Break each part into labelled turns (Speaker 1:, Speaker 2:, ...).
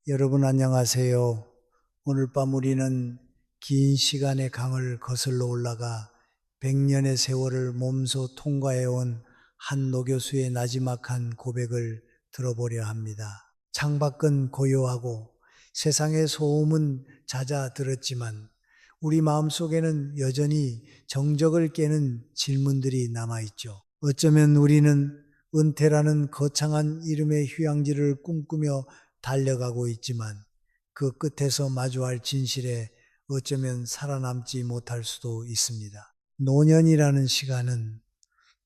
Speaker 1: 여러분 안녕하세요. 오늘 밤 우리는 긴 시간의 강을 거슬러 올라가 100년의 세월을 몸소 통과해온 한 노교수의 나지막한 고백을 들어보려 합니다. 창밖은 고요하고 세상의 소음은 잦아들었지만 우리 마음속에는 여전히 정적을 깨는 질문들이 남아있죠. 어쩌면 우리는 은퇴라는 거창한 이름의 휴양지를 꿈꾸며 달려가고 있지만 그 끝에서 마주할 진실에 어쩌면 살아남지 못할 수도 있습니다. 노년이라는 시간은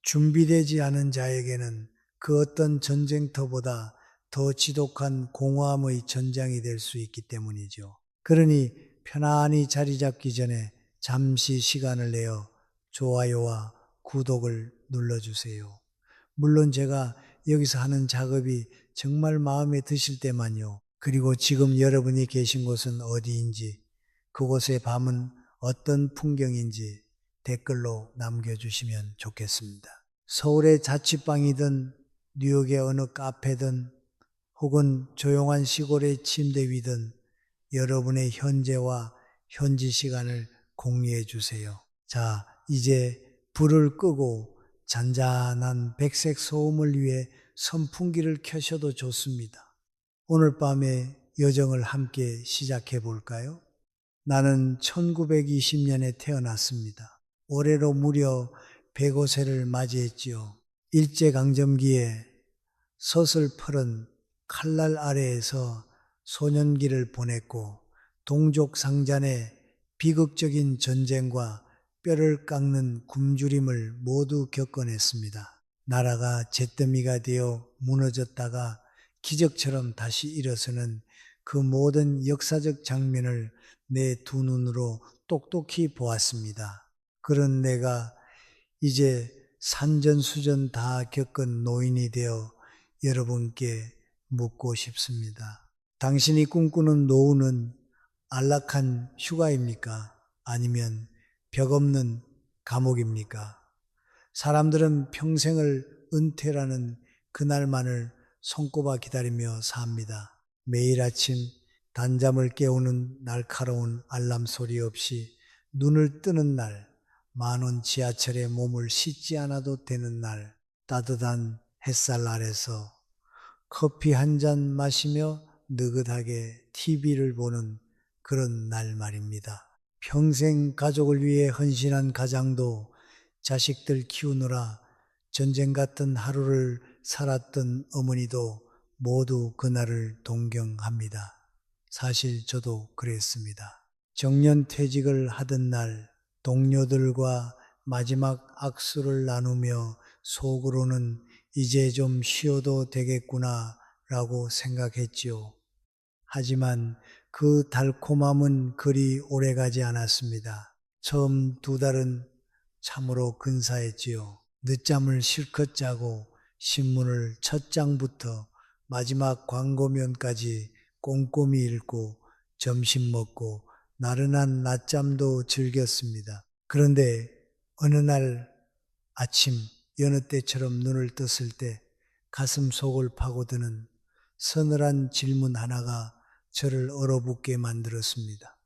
Speaker 1: 준비되지 않은 자에게는 그 어떤 전쟁터보다 더 지독한 공허함의 전장이 될 수 있기 때문이죠. 그러니 편안히 자리 잡기 전에 잠시 시간을 내어 좋아요와 구독을 눌러주세요. 물론 제가 여기서 하는 작업이 정말 마음에 드실 때만요. 그리고 지금 여러분이 계신 곳은 어디인지, 그곳의 밤은 어떤 풍경인지 댓글로 남겨주시면 좋겠습니다. 서울의 자취방이든 뉴욕의 어느 카페든 혹은 조용한 시골의 침대 위든 여러분의 현재와 현지 시간을 공유해 주세요. 자, 이제 불을 끄고 잔잔한 백색 소음을 위해 선풍기를 켜셔도 좋습니다. 오늘 밤의 여정을 함께 시작해 볼까요? 나는 1920년에 태어났습니다. 올해로 무려 105세를 맞이했지요. 일제강점기에 서슬퍼런 칼날 아래에서 소년기를 보냈고 동족상잔의 비극적인 전쟁과 뼈를 깎는 굶주림을 모두 겪어냈습니다. 나라가 잿더미가 되어 무너졌다가 기적처럼 다시 일어서는 그 모든 역사적 장면을 내 두 눈으로 똑똑히 보았습니다. 그런 내가 이제 산전수전 다 겪은 노인이 되어 여러분께 묻고 싶습니다. 당신이 꿈꾸는 노후는 안락한 휴가입니까? 아니면 벽 없는 감옥입니까? 사람들은 평생을 은퇴라는 그날만을 손꼽아 기다리며 삽니다. 매일 아침 단잠을 깨우는 날카로운 알람 소리 없이 눈을 뜨는 날, 만원 지하철에 몸을 싣지 않아도 되는 날, 따뜻한 햇살 아래서 커피 한 잔 마시며 느긋하게 TV를 보는 그런 날 말입니다. 평생 가족을 위해 헌신한 가장도 자식들 키우느라 전쟁 같은 하루를 살았던 어머니도 모두 그날을 동경합니다. 사실 저도 그랬습니다. 정년퇴직을 하던 날 동료들과 마지막 악수를 나누며 속으로는 이제 좀 쉬어도 되겠구나 라고 생각했지요. 하지만 그 달콤함은 그리 오래가지 않았습니다. 처음 2달은 참으로 근사했지요. 늦잠을 실컷 자고 신문을 첫 장부터 마지막 광고면까지 꼼꼼히 읽고 점심 먹고 나른한 낮잠도 즐겼습니다. 그런데 어느 날 아침 여느 때처럼 눈을 떴을 때 가슴 속을 파고드는 서늘한 질문 하나가 저를 얼어붙게 만들었습니다.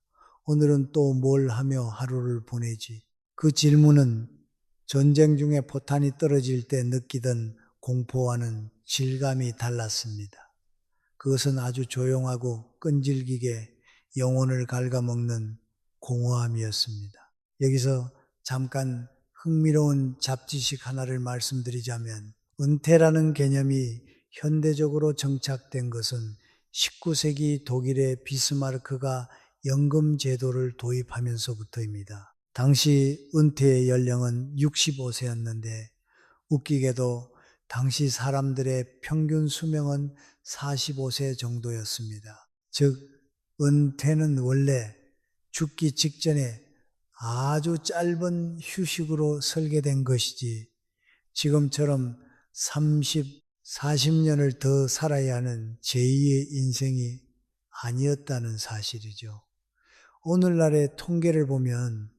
Speaker 1: 오늘은 또 뭘 하며 하루를 보내지? 그 질문은 전쟁 중에 포탄이 떨어질 때 느끼던 공포와는 질감이 달랐습니다. 그것은 아주 조용하고 끈질기게 영혼을 갉아먹는 공허함이었습니다. 여기서 잠깐 흥미로운 잡지식 하나를 말씀드리자면 은퇴라는 개념이 현대적으로 정착된 것은 19세기 독일의 비스마르크가 연금 제도를 도입하면서부터입니다. 당시 은퇴의 연령은 65세였는데 웃기게도 당시 사람들의 평균 수명은 45세 정도였습니다. 즉 은퇴는 원래 죽기 직전에 아주 짧은 휴식으로 설계된 것이지 지금처럼 30, 40년을 더 살아야 하는 제2의 인생이 아니었다는 사실이죠. 오늘날의 통계를 보면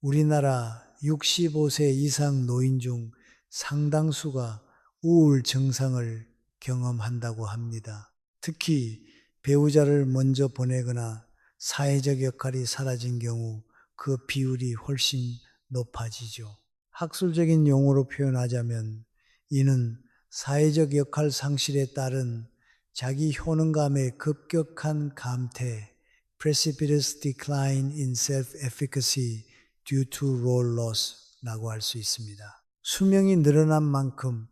Speaker 1: 우리나라 65세 이상 노인 중 상당수가 우울 증상을 경험한다고 합니다. 특히 배우자를 먼저 보내거나 사회적 역할이 사라진 경우 그 비율이 훨씬 높아지죠. 학술적인 용어로 표현하자면 이는 사회적 역할 상실에 따른 자기 효능감의 급격한 감퇴, precipitous decline in self-efficacy due to role loss라고 할 수 있습니다. 수명이 늘어난 만큼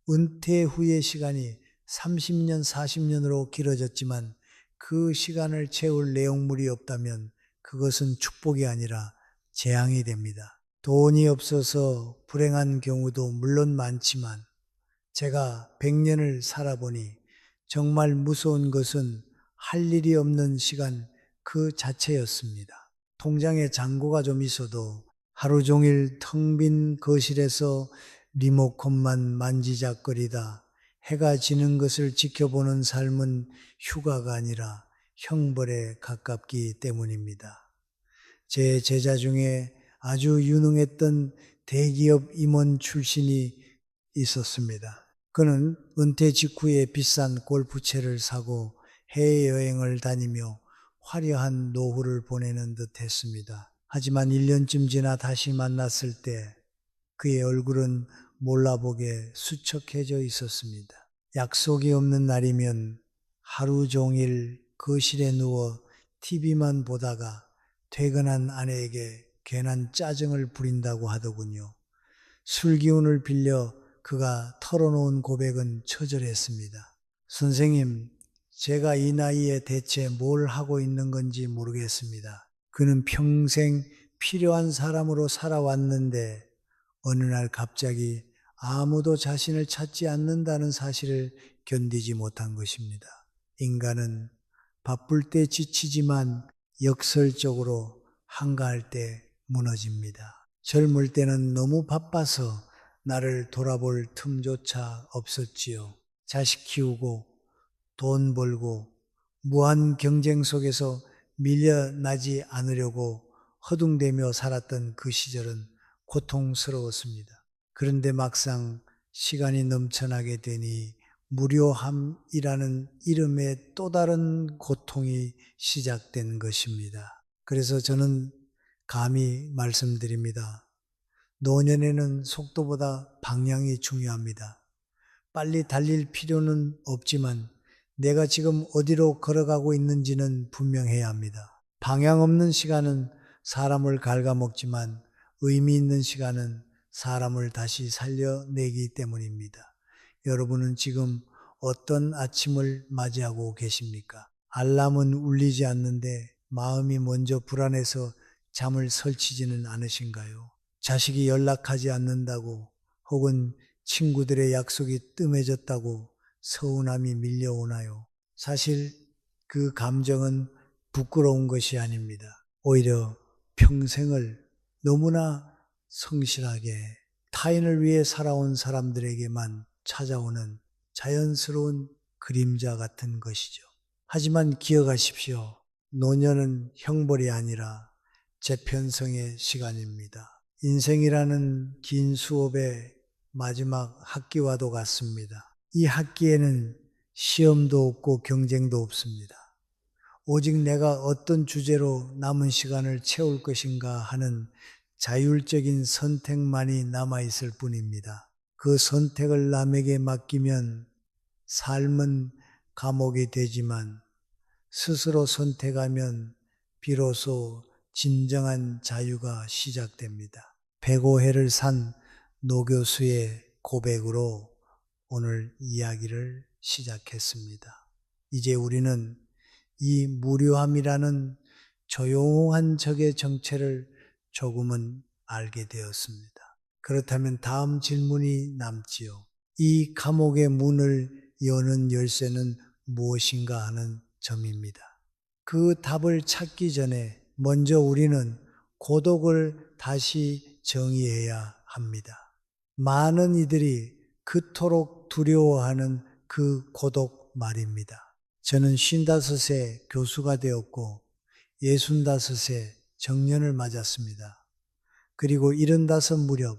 Speaker 1: 은퇴 후의 시간이 30년, 40년으로 길어졌지만 그 시간을 채울 내용물이 없다면 그것은 축복이 아니라 재앙이 됩니다. 돈이 없어서 불행한 경우도 물론 많지만 제가 100년을 살아보니 정말 무서운 것은 할 일이 없는 시간 그 자체였습니다. 통장에 잔고가 좀 있어도 하루 종일 텅 빈 거실에서 리모컨만 만지작거리다 해가 지는 것을 지켜보는 삶은 휴가가 아니라 형벌에 가깝기 때문입니다. 제 제자 중에 아주 유능했던 대기업 임원 출신이 있었습니다. 그는 은퇴 직후에 비싼 골프채를 사고 해외여행을 다니며 화려한 노후를 보내는 듯 했습니다. 하지만 1년쯤 지나 다시 만났을 때 그의 얼굴은 몰라보게 수척해져 있었습니다. 약속이 없는 날이면 하루 종일 거실에 누워 TV만 보다가 퇴근한 아내에게 괜한 짜증을 부린다고 하더군요. 술 기운을 빌려 그가 털어놓은 고백은 처절했습니다. 선생님, 제가 이 나이에 대체 뭘 하고 있는 건지 모르겠습니다. 그는 평생 필요한 사람으로 살아왔는데 어느 날 갑자기 아무도 자신을 찾지 않는다는 사실을 견디지 못한 것입니다. 인간은 바쁠 때 지치지만 역설적으로 한가할 때 무너집니다. 젊을 때는 너무 바빠서 나를 돌아볼 틈조차 없었지요. 자식 키우고 돈 벌고 무한 경쟁 속에서 밀려나지 않으려고 허둥대며 살았던 그 시절은 고통스러웠습니다. 그런데 막상 시간이 넘쳐나게 되니 무료함이라는 이름의 또 다른 고통이 시작된 것입니다. 그래서 저는 감히 말씀드립니다. 노년에는 속도보다 방향이 중요합니다. 빨리 달릴 필요는 없지만 내가 지금 어디로 걸어가고 있는지는 분명해야 합니다. 방향 없는 시간은 사람을 갉아먹지만 의미 있는 시간은 사람을 다시 살려내기 때문입니다. 여러분은 지금 어떤 아침을 맞이하고 계십니까? 알람은 울리지 않는데 마음이 먼저 불안해서 잠을 설치지는 않으신가요? 자식이 연락하지 않는다고 혹은 친구들의 약속이 뜸해졌다고 서운함이 밀려오나요? 사실 그 감정은 부끄러운 것이 아닙니다. 오히려 평생을 너무나 성실하게 타인을 위해 살아온 사람들에게만 찾아오는 자연스러운 그림자 같은 것이죠. 하지만 기억하십시오. 노년은 형벌이 아니라 재편성의 시간입니다. 인생이라는 긴 수업의 마지막 학기와도 같습니다. 이 학기에는 시험도 없고 경쟁도 없습니다. 오직 내가 어떤 주제로 남은 시간을 채울 것인가 하는 자율적인 선택만이 남아있을 뿐입니다. 그 선택을 남에게 맡기면 삶은 감옥이 되지만 스스로 선택하면 비로소 진정한 자유가 시작됩니다. 105회를 산 노교수의 고백으로 오늘 이야기를 시작했습니다. 이제 우리는 이 무료함이라는 조용한 적의 정체를 조금은 알게 되었습니다. 그렇다면 다음 질문이 남지요. 이 감옥의 문을 여는 열쇠는 무엇인가 하는 점입니다. 그 답을 찾기 전에 먼저 우리는 고독을 다시 정의해야 합니다. 많은 이들이 그토록 두려워하는 그 고독 말입니다. 저는 55세 교수가 되었고 65세 정년을 맞았습니다. 그리고 75 무렵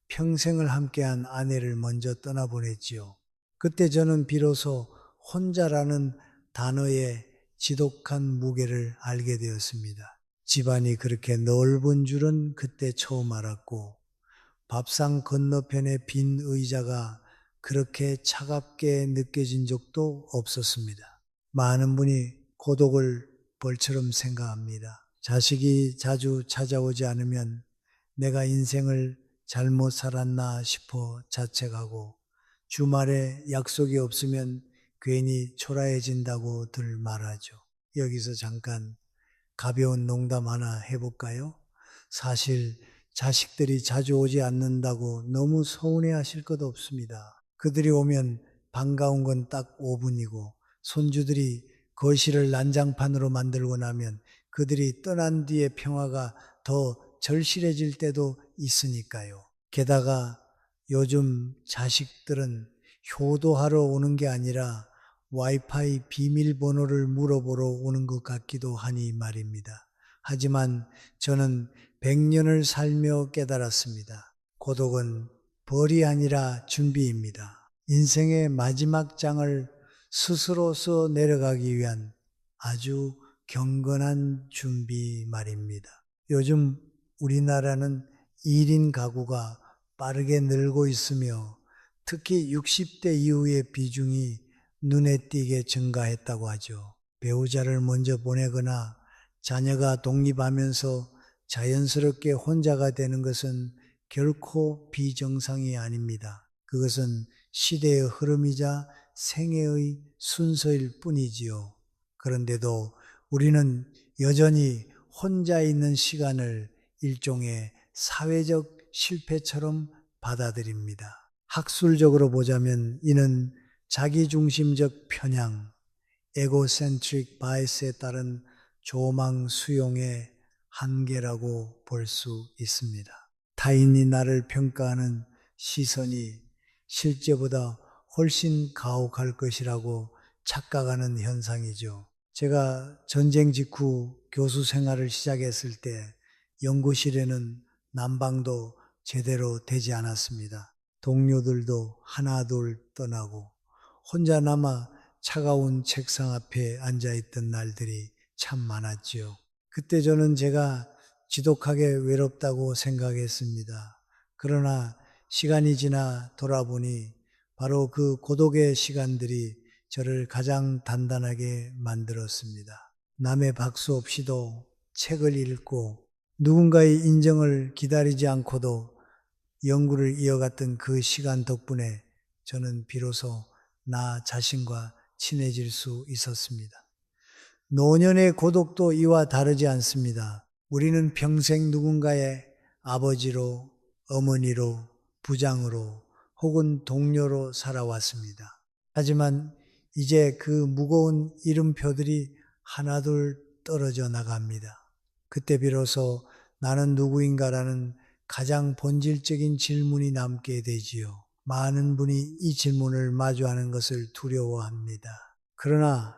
Speaker 1: 평생을 함께한 아내를 먼저 떠나보냈지요. 그때 저는 비로소 혼자라는 단어의 지독한 무게를 알게 되었습니다. 집안이 그렇게 넓은 줄은 그때 처음 알았고, 밥상 건너편에 빈 의자가 그렇게 차갑게 느껴진 적도 없었습니다. 많은 분이 고독을 벌처럼 생각합니다. 자식이 자주 찾아오지 않으면 내가 인생을 잘못 살았나 싶어 자책하고, 주말에 약속이 없으면 괜히 초라해진다고들 말하죠. 여기서 잠깐 가벼운 농담 하나 해볼까요? 사실 자식들이 자주 오지 않는다고 너무 서운해 하실 것 없습니다. 그들이 오면 반가운 건 딱 5분이고, 손주들이 거실을 난장판으로 만들고 나면 그들이 떠난 뒤에 평화가 더 절실해질 때도 있으니까요. 게다가 요즘 자식들은 효도하러 오는 게 아니라 와이파이 비밀번호를 물어보러 오는 것 같기도 하니 말입니다. 하지만 저는 100년을 살며 깨달았습니다. 고독은 벌이 아니라 준비입니다. 인생의 마지막 장을 스스로서 내려가기 위한 아주 경건한 준비 말입니다. 요즘 우리나라는 1인 가구가 빠르게 늘고 있으며 특히 60대 이후의 비중이 눈에 띄게 증가했다고 하죠. 배우자를 먼저 보내거나 자녀가 독립하면서 자연스럽게 혼자가 되는 것은 결코 비정상이 아닙니다. 그것은 시대의 흐름이자 생애의 순서일 뿐이지요. 그런데도 우리는 여전히 혼자 있는 시간을 일종의 사회적 실패처럼 받아들입니다. 학술적으로 보자면 이는 자기중심적 편향, 에고센트릭 바이스에 따른 조망 수용의 한계라고 볼 수 있습니다. 타인이 나를 평가하는 시선이 실제보다 훨씬 가혹할 것이라고 착각하는 현상이죠. 제가 전쟁 직후 교수 생활을 시작했을 때 연구실에는 난방도 제대로 되지 않았습니다. 동료들도 하나둘 떠나고 혼자 남아 차가운 책상 앞에 앉아있던 날들이 참 많았지요. 그때 저는 제가 지독하게 외롭다고 생각했습니다. 그러나 시간이 지나 돌아보니 바로 그 고독의 시간들이 저를 가장 단단하게 만들었습니다. 남의 박수 없이도 책을 읽고 누군가의 인정을 기다리지 않고도 연구를 이어갔던 그 시간 덕분에 저는 비로소 나 자신과 친해질 수 있었습니다. 노년의 고독도 이와 다르지 않습니다. 우리는 평생 누군가의 아버지로, 어머니로, 부장으로 혹은 동료로 살아왔습니다. 하지만 이제 그 무거운 이름표들이 하나둘 떨어져 나갑니다. 그때 비로소 나는 누구인가라는 가장 본질적인 질문이 남게 되지요. 많은 분이 이 질문을 마주하는 것을 두려워합니다. 그러나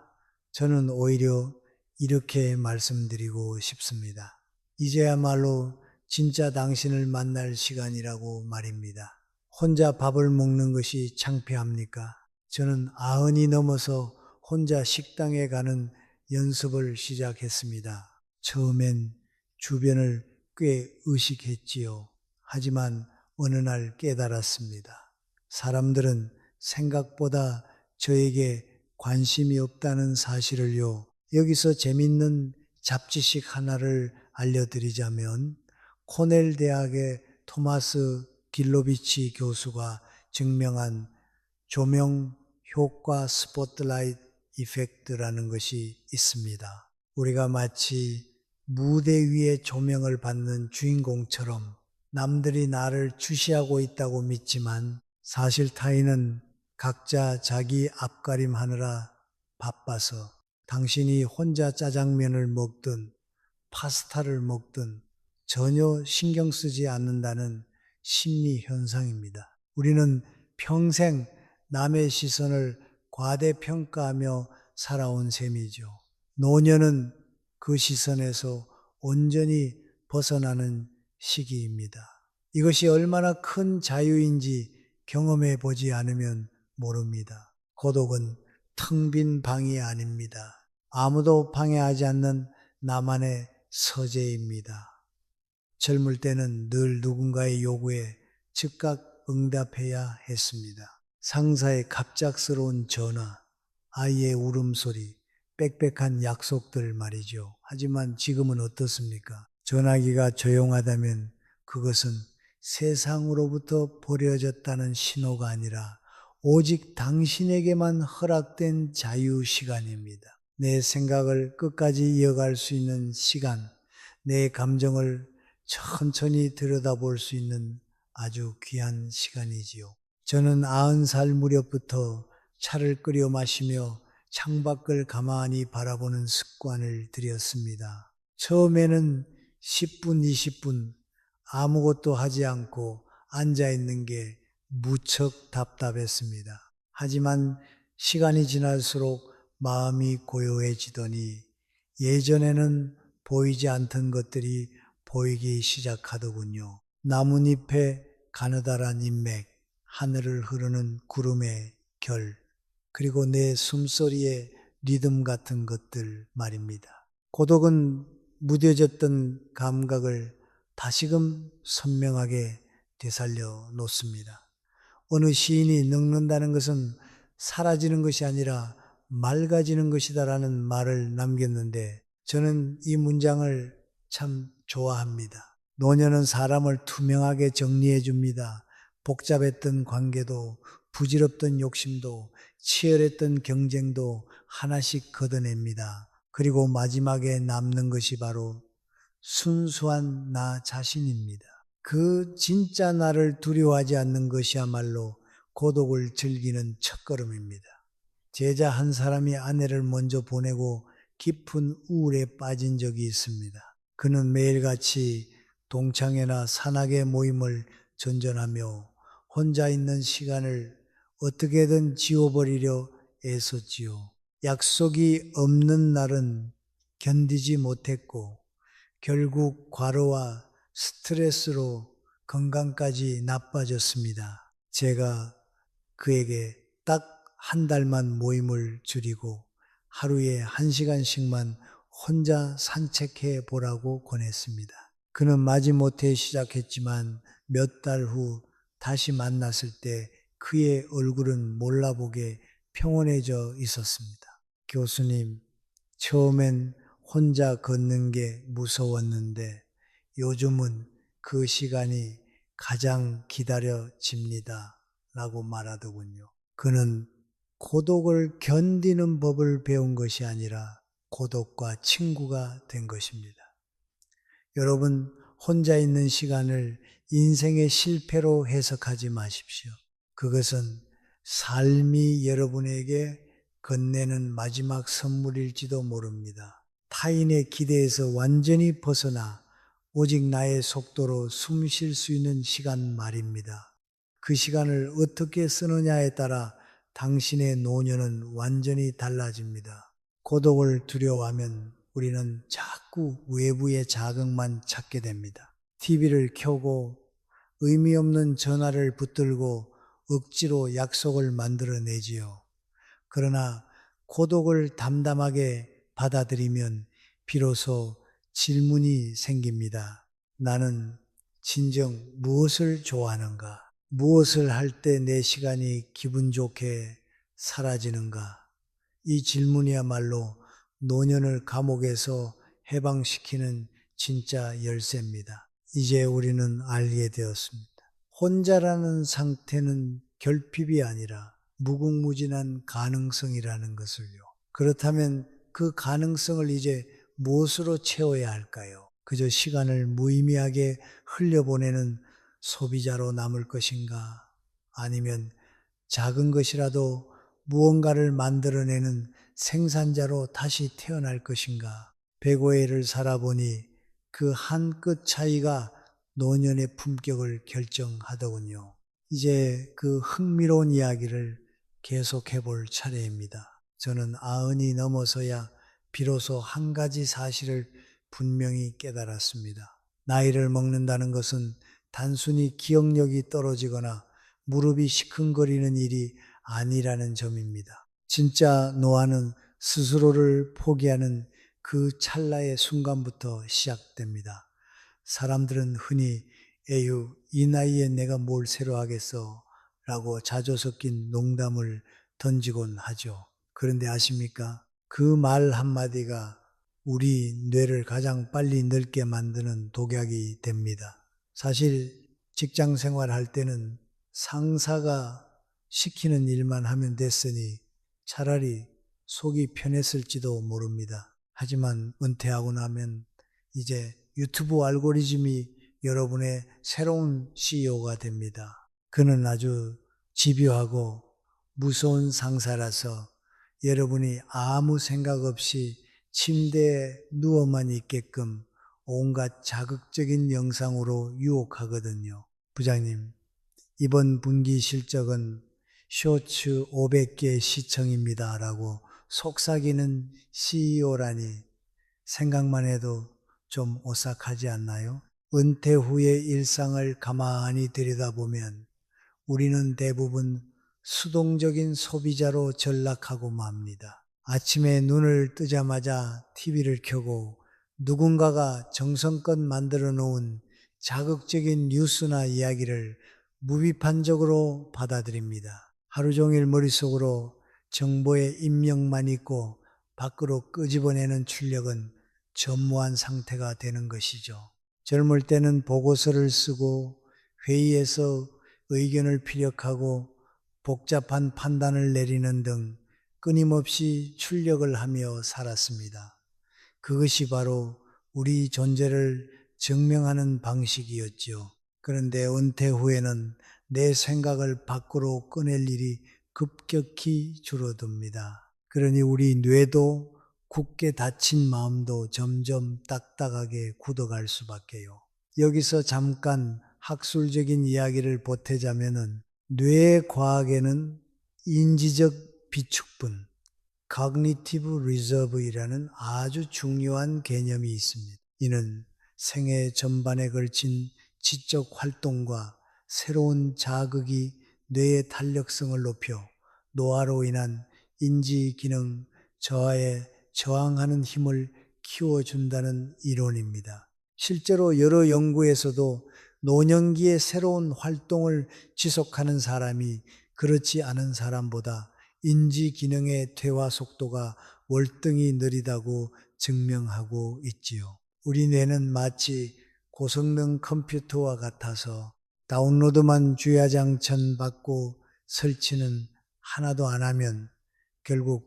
Speaker 1: 저는 오히려 이렇게 말씀드리고 싶습니다. 이제야말로 진짜 당신을 만날 시간이라고 말입니다. 혼자 밥을 먹는 것이 창피합니까? 저는 90이 넘어서 혼자 식당에 가는 연습을 시작했습니다. 처음엔 주변을 꽤 의식했지요. 하지만 어느 날 깨달았습니다. 사람들은 생각보다 저에게 관심이 없다는 사실을요. 여기서 재밌는 잡지식 하나를 알려드리자면 코넬 대학의 토마스 길로비치 교수가 증명한 조명 효과 스포트라이트 이펙트라는 것이 있습니다. 우리가 마치 무대 위에 조명을 받는 주인공처럼 남들이 나를 주시하고 있다고 믿지만 사실 타인은 각자 자기 앞가림 하느라 바빠서 당신이 혼자 짜장면을 먹든 파스타를 먹든 전혀 신경 쓰지 않는다는 심리 현상입니다. 우리는 평생 남의 시선을 과대평가하며 살아온 셈이죠. 노년은 그 시선에서 온전히 벗어나는 시기입니다. 이것이 얼마나 큰 자유인지 경험해 보지 않으면 모릅니다. 고독은 텅 빈 방이 아닙니다. 아무도 방해하지 않는 나만의 서재입니다. 젊을 때는 늘 누군가의 요구에 즉각 응답해야 했습니다. 상사의 갑작스러운 전화, 아이의 울음소리, 빽빽한 약속들 말이죠. 하지만 지금은 어떻습니까? 전화기가 조용하다면 그것은 세상으로부터 버려졌다는 신호가 아니라 오직 당신에게만 허락된 자유 시간입니다. 내 생각을 끝까지 이어갈 수 있는 시간, 내 감정을 천천히 들여다볼 수 있는 아주 귀한 시간이지요. 저는 90살 무렵부터 차를 끓여 마시며 창밖을 가만히 바라보는 습관을 들였습니다. 처음에는 10분, 20분 아무것도 하지 않고 앉아 있는 게 무척 답답했습니다. 하지만 시간이 지날수록 마음이 고요해지더니 예전에는 보이지 않던 것들이 보이기 시작하더군요. 나뭇잎의 가느다란 인맥, 하늘을 흐르는 구름의 결, 그리고 내 숨소리의 리듬 같은 것들 말입니다. 고독은 무뎌졌던 감각을 다시금 선명하게 되살려 놓습니다. 어느 시인이 늙는다는 것은 사라지는 것이 아니라 맑아지는 것이다라는 말을 남겼는데 저는 이 문장을 참 좋아합니다. 노년은 사람을 투명하게 정리해 줍니다. 복잡했던 관계도 부질없던 욕심도 치열했던 경쟁도 하나씩 걷어냅니다. 그리고 마지막에 남는 것이 바로 순수한 나 자신입니다. 그 진짜 나를 두려워하지 않는 것이야말로 고독을 즐기는 첫걸음입니다. 제자 한 사람이 아내를 먼저 보내고 깊은 우울에 빠진 적이 있습니다. 그는 매일같이 동창회나 산악의 모임을 전전하며 혼자 있는 시간을 어떻게든 지워버리려 애썼지요. 약속이 없는 날은 견디지 못했고 결국 과로와 스트레스로 건강까지 나빠졌습니다. 제가 그에게 딱 한 달만 모임을 줄이고 하루에 1시간씩만 혼자 산책해 보라고 권했습니다. 그는 마지못해 시작했지만 몇 달 후 다시 만났을 때 그의 얼굴은 몰라보게 평온해져 있었습니다. 교수님, 처음엔 혼자 걷는 게 무서웠는데 요즘은 그 시간이 가장 기다려집니다. 라고 말하더군요. 그는 고독을 견디는 법을 배운 것이 아니라 고독과 친구가 된 것입니다. 여러분, 혼자 있는 시간을 인생의 실패로 해석하지 마십시오. 그것은 삶이 여러분에게 건네는 마지막 선물일지도 모릅니다. 타인의 기대에서 완전히 벗어나 오직 나의 속도로 숨 쉴 수 있는 시간 말입니다. 그 시간을 어떻게 쓰느냐에 따라 당신의 노년은 완전히 달라집니다. 고독을 두려워하면 우리는 자꾸 외부의 자극만 찾게 됩니다. TV를 켜고 의미 없는 전화를 붙들고 억지로 약속을 만들어내지요. 그러나 고독을 담담하게 받아들이면 비로소 질문이 생깁니다. 나는 진정 무엇을 좋아하는가? 무엇을 할 때 내 시간이 기분 좋게 사라지는가? 이 질문이야말로 노년을 감옥에서 해방시키는 진짜 열쇠입니다. 이제 우리는 알게 되었습니다. 혼자라는 상태는 결핍이 아니라 무궁무진한 가능성이라는 것을요. 그렇다면 그 가능성을 이제 무엇으로 채워야 할까요? 그저 시간을 무의미하게 흘려보내는 소비자로 남을 것인가? 아니면 작은 것이라도 무언가를 만들어내는 생산자로 다시 태어날 것인가? 105회를 살아보니 그 한 끗 차이가 노년의 품격을 결정하더군요. 이제 그 흥미로운 이야기를 계속해 볼 차례입니다. 저는 90이 넘어서야 비로소 한 가지 사실을 분명히 깨달았습니다. 나이를 먹는다는 것은 단순히 기억력이 떨어지거나 무릎이 시큰거리는 일이 아니라는 점입니다. 진짜 노화는 스스로를 포기하는 그 찰나의 순간부터 시작됩니다. 사람들은 흔히 에휴, 이 나이에 내가 뭘 새로 하겠어 라고 자조 섞인 농담을 던지곤 하죠. 그런데 아십니까? 그 말 한마디가 우리 뇌를 가장 빨리 늙게 만드는 독약이 됩니다. 사실 직장 생활할 때는 상사가 시키는 일만 하면 됐으니 차라리 속이 편했을지도 모릅니다. 하지만 은퇴하고 나면 이제 유튜브 알고리즘이 여러분의 새로운 CEO가 됩니다. 그는 아주 집요하고 무서운 상사라서 여러분이 아무 생각 없이 침대에 누워만 있게끔 온갖 자극적인 영상으로 유혹하거든요. 부장님, 이번 분기 실적은 쇼츠 500개 시청입니다. 라고 속삭이는 CEO라니 생각만 해도 좀 오싹하지 않나요? 은퇴 후의 일상을 가만히 들여다보면 우리는 대부분 수동적인 소비자로 전락하고 맙니다. 아침에 눈을 뜨자마자 TV를 켜고 누군가가 정성껏 만들어 놓은 자극적인 뉴스나 이야기를 무비판적으로 받아들입니다. 하루 종일 머릿속으로 정보의 입력만 있고 밖으로 끄집어내는 출력은 전무한 상태가 되는 것이죠. 젊을 때는 보고서를 쓰고 회의에서 의견을 피력하고 복잡한 판단을 내리는 등 끊임없이 출력을 하며 살았습니다. 그것이 바로 우리 존재를 증명하는 방식이었지요. 그런데 은퇴 후에는 내 생각을 밖으로 꺼낼 일이 급격히 줄어듭니다. 그러니 우리 뇌도 굳게 닫힌 마음도 점점 딱딱하게 굳어갈 수밖에요. 여기서 잠깐 학술적인 이야기를 보태자면은 뇌 과학에는 인지적 비축분, Cognitive Reserve이라는 아주 중요한 개념이 있습니다. 이는 생애 전반에 걸친 지적 활동과 새로운 자극이 뇌의 탄력성을 높여 노화로 인한 인지 기능 저하에 저항하는 힘을 키워준다는 이론입니다. 실제로 여러 연구에서도 노년기에 새로운 활동을 지속하는 사람이 그렇지 않은 사람보다 인지 기능의 퇴화 속도가 월등히 느리다고 증명하고 있지요. 우리 뇌는 마치 고성능 컴퓨터와 같아서 다운로드만 주야장천 받고 설치는 하나도 안 하면 결국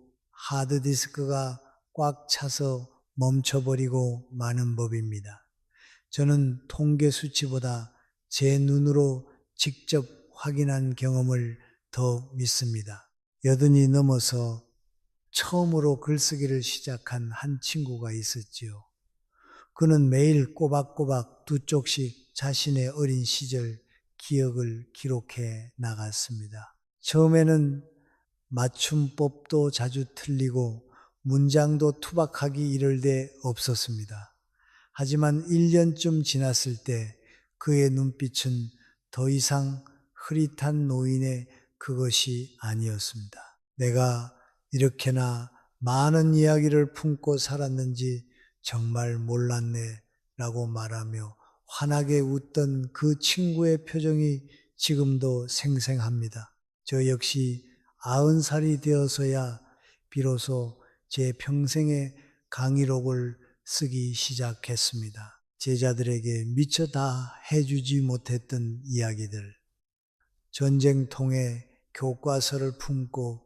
Speaker 1: 하드디스크가 꽉 차서 멈춰버리고 마는 법입니다. 저는 통계 수치보다 제 눈으로 직접 확인한 경험을 더 믿습니다. 80이 넘어서 처음으로 글쓰기를 시작한 한 친구가 있었지요. 그는 매일 꼬박꼬박 2쪽씩 자신의 어린 시절 기억을 기록해 나갔습니다. 처음에는 맞춤법도 자주 틀리고 문장도 투박하기 이를 데 없었습니다. 하지만 1년쯤 지났을 때 그의 눈빛은 더 이상 흐릿한 노인의 그것이 아니었습니다. 내가 이렇게나 많은 이야기를 품고 살았는지 정말 몰랐네 라고 말하며 환하게 웃던 그 친구의 표정이 지금도 생생합니다. 저 역시 90살이 되어서야 비로소 제 평생의 강의록을 쓰기 시작했습니다. 제자들에게 미처 다 해주지 못했던 이야기들, 전쟁통에 교과서를 품고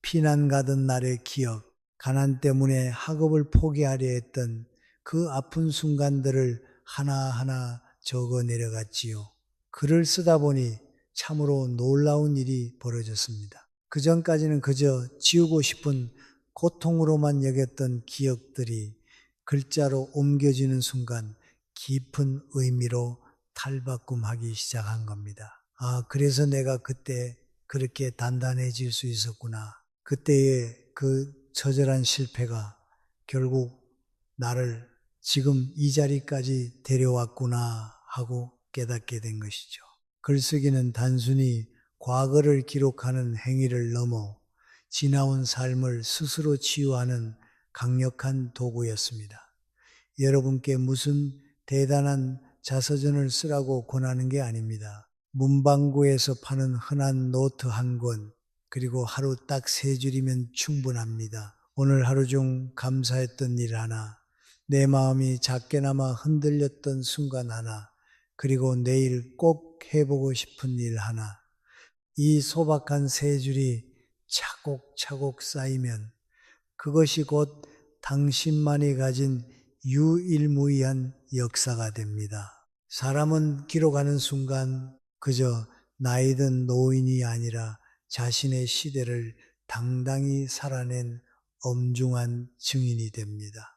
Speaker 1: 피난 가던 날의 기억, 가난 때문에 학업을 포기하려 했던 그 아픈 순간들을 하나하나 적어 내려갔지요. 글을 쓰다 보니 참으로 놀라운 일이 벌어졌습니다. 그 전까지는 그저 지우고 싶은 고통으로만 여겼던 기억들이 글자로 옮겨지는 순간 깊은 의미로 탈바꿈하기 시작한 겁니다. 아, 그래서 내가 그때 그렇게 단단해질 수 있었구나. 그때의 그 처절한 실패가 결국 나를 지금 이 자리까지 데려왔구나 하고 깨닫게 된 것이죠. 글쓰기는 단순히 과거를 기록하는 행위를 넘어 지나온 삶을 스스로 치유하는 강력한 도구였습니다. 여러분께 무슨 대단한 자서전을 쓰라고 권하는 게 아닙니다. 문방구에서 파는 흔한 노트 한 권, 그리고 하루 딱 3줄이면 충분합니다. 오늘 하루 중 감사했던 일 하나, 내 마음이 작게나마 흔들렸던 순간 하나, 그리고 내일 꼭 해보고 싶은 일 하나. 이 소박한 3줄이 차곡차곡 쌓이면 그것이 곧 당신만이 가진 유일무이한 역사가 됩니다. 사람은 기록하는 순간 그저 나이든 노인이 아니라 자신의 시대를 당당히 살아낸 엄중한 증인이 됩니다.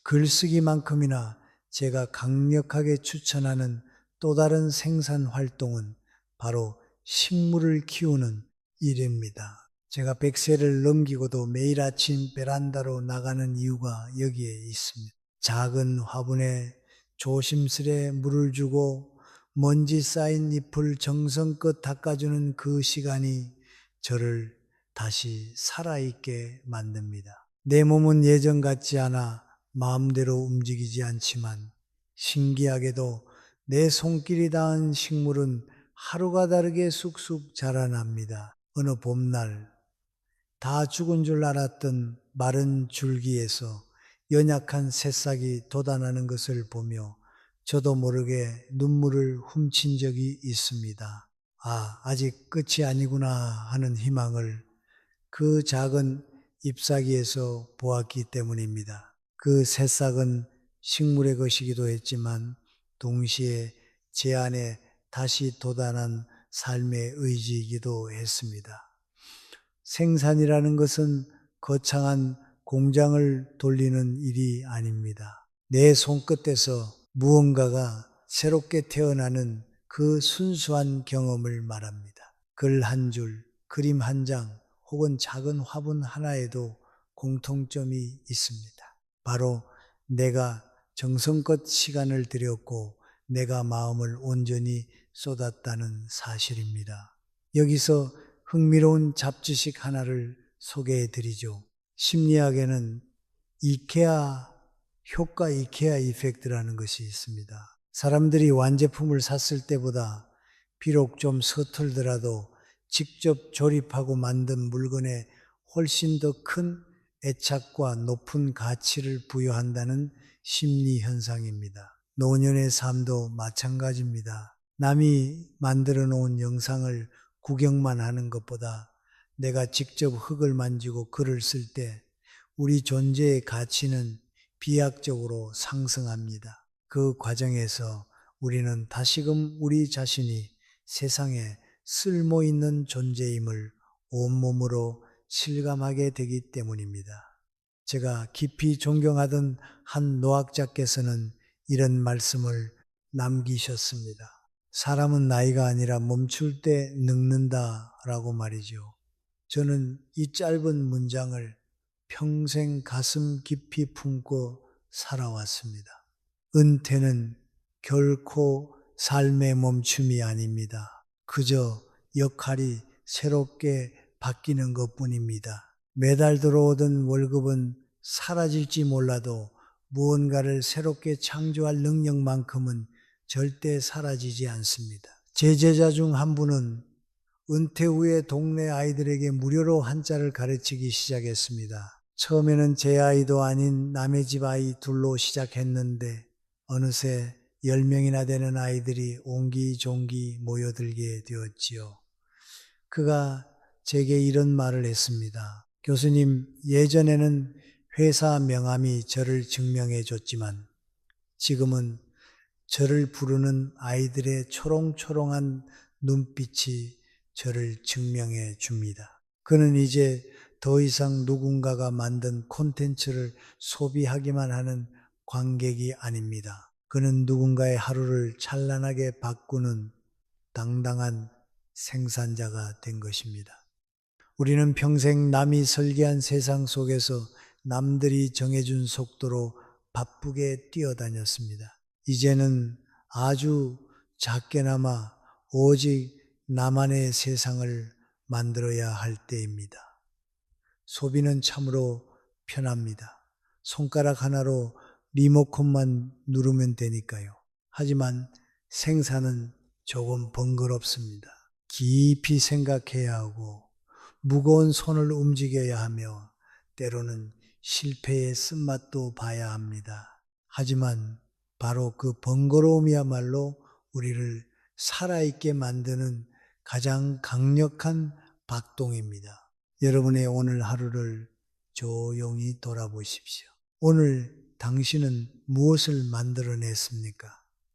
Speaker 1: 글쓰기만큼이나 제가 강력하게 추천하는 또 다른 생산 활동은 바로 식물을 키우는 일입니다. 제가 100세를 넘기고도 매일 아침 베란다로 나가는 이유가 여기에 있습니다. 작은 화분에 조심스레 물을 주고 먼지 쌓인 잎을 정성껏 닦아주는 그 시간이 저를 다시 살아있게 만듭니다. 내 몸은 예전 같지 않아 마음대로 움직이지 않지만 신기하게도 내 손길이 닿은 식물은 하루가 다르게 쑥쑥 자라납니다. 어느 봄날 다 죽은 줄 알았던 마른 줄기에서 연약한 새싹이 돋아나는 것을 보며 저도 모르게 눈물을 훔친 적이 있습니다. 아, 아직 끝이 아니구나 하는 희망을 그 작은 잎사귀에서 보았기 때문입니다. 그 새싹은 식물의 것이기도 했지만 동시에 제 안에 다시 돋아난 삶의 의지이기도 했습니다. 생산이라는 것은 거창한 공장을 돌리는 일이 아닙니다. 내 손끝에서 무언가가 새롭게 태어나는 그 순수한 경험을 말합니다. 글 한 줄, 그림 한 장, 혹은 작은 화분 하나에도 공통점이 있습니다. 바로 내가 정성껏 시간을 들였고 내가 마음을 온전히 쏟았다는 사실입니다. 여기서 흥미로운 잡지식 하나를 소개해 드리죠. 심리학에는 효과 이케아 이펙트라는 것이 있습니다. 사람들이 완제품을 샀을 때보다 비록 좀 서툴더라도 직접 조립하고 만든 물건에 훨씬 더 큰 애착과 높은 가치를 부여한다는 심리 현상입니다. 노년의 삶도 마찬가지입니다. 남이 만들어 놓은 영상을 구경만 하는 것보다 내가 직접 흙을 만지고 글을 쓸 때 우리 존재의 가치는 비약적으로 상승합니다. 그 과정에서 우리는 다시금 우리 자신이 세상에 쓸모 있는 존재임을 온몸으로 실감하게 되기 때문입니다. 제가 깊이 존경하던 한 노학자께서는 이런 말씀을 남기셨습니다. 사람은 나이가 아니라 멈출 때 늙는다라고 말이죠. 저는 이 짧은 문장을 평생 가슴 깊이 품고 살아왔습니다. 은퇴는 결코 삶의 멈춤이 아닙니다. 그저 역할이 새롭게 바뀌는 것뿐입니다. 매달 들어오던 월급은 사라질지 몰라도 무언가를 새롭게 창조할 능력만큼은 절대 사라지지 않습니다. 제 제자 중 한 분은 은퇴 후에 동네 아이들에게 무료로 한자를 가르치기 시작했습니다. 처음에는 제 아이도 아닌 남의 집 아이 둘로 시작했는데 어느새 10명이나 되는 아이들이 옹기종기 모여들게 되었지요. 그가 제게 이런 말을 했습니다. 교수님, 예전에는 회사 명함이 저를 증명해 줬지만 지금은 저를 부르는 아이들의 초롱초롱한 눈빛이 저를 증명해 줍니다. 그는 이제 더 이상 누군가가 만든 콘텐츠를 소비하기만 하는 관객이 아닙니다. 그는 누군가의 하루를 찬란하게 바꾸는 당당한 생산자가 된 것입니다. 우리는 평생 남이 설계한 세상 속에서 남들이 정해준 속도로 바쁘게 뛰어다녔습니다. 이제는 아주 작게나마 오직 나만의 세상을 만들어야 할 때입니다. 소비는 참으로 편합니다. 손가락 하나로 리모컨만 누르면 되니까요. 하지만 생산은 조금 번거롭습니다. 깊이 생각해야 하고 무거운 손을 움직여야 하며 때로는 실패의 쓴맛도 봐야 합니다. 하지만 바로 그 번거로움이야말로 우리를 살아있게 만드는 가장 강력한 박동입니다. 여러분의 오늘 하루를 조용히 돌아보십시오. 오늘 당신은 무엇을 만들어냈습니까?